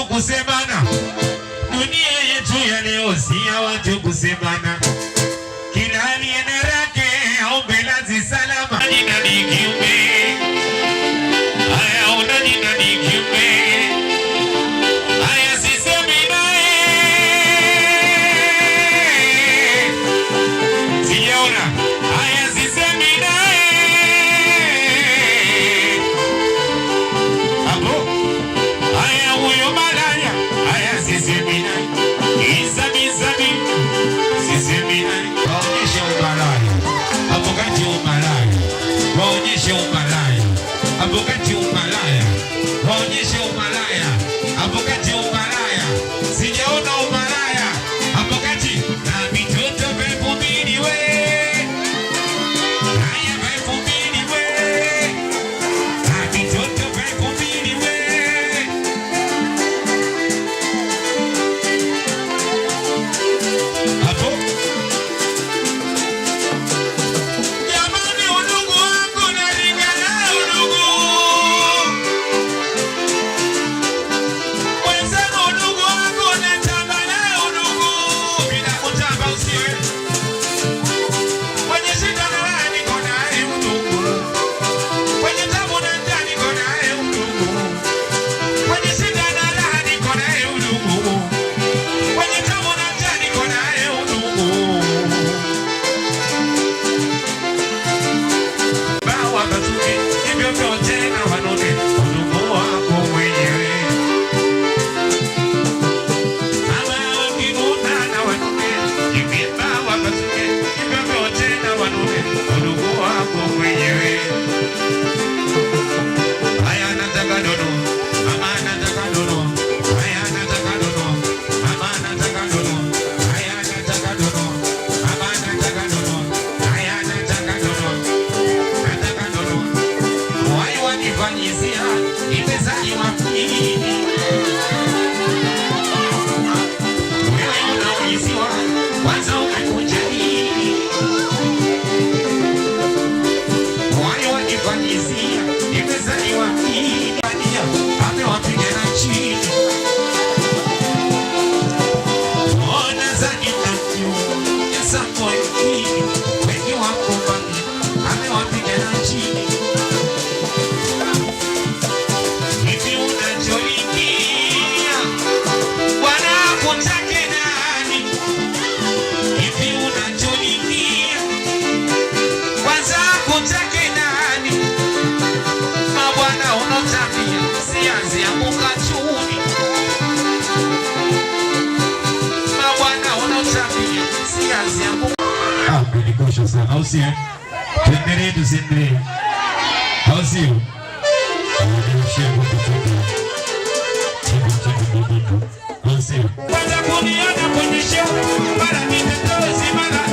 kusemana. Dunia yetu ya leo si ya watu kusemana. Kila aliye na lake aombe lazi salama. Nani kiume? Haya unani nani kiume? Haya sisemi naye. Sijaona. Haya sisemi naye. Hapo. Haya huyo malaya. Haya sisemi naye. Isabi. Sisemi naye. Waonyeshe umalaya. Hapo kati umalaya. Waonyeshe umalaya. Hapo kati umalaya. Waonyeshe umalaya. Hapo kati umalaya. Sijaona umalaya. Hapo kati na mitoto pepo mbili we. Haya pepo mbili we. Na mitoto pepo mbili we. Hapo jamani, udugu wako nalingana udugu. Wenzenu udugu wako natamba au sio? Tuendelee tusiendelee, au sio? Kwanza kuniona kwenye show, mara nitatozi mara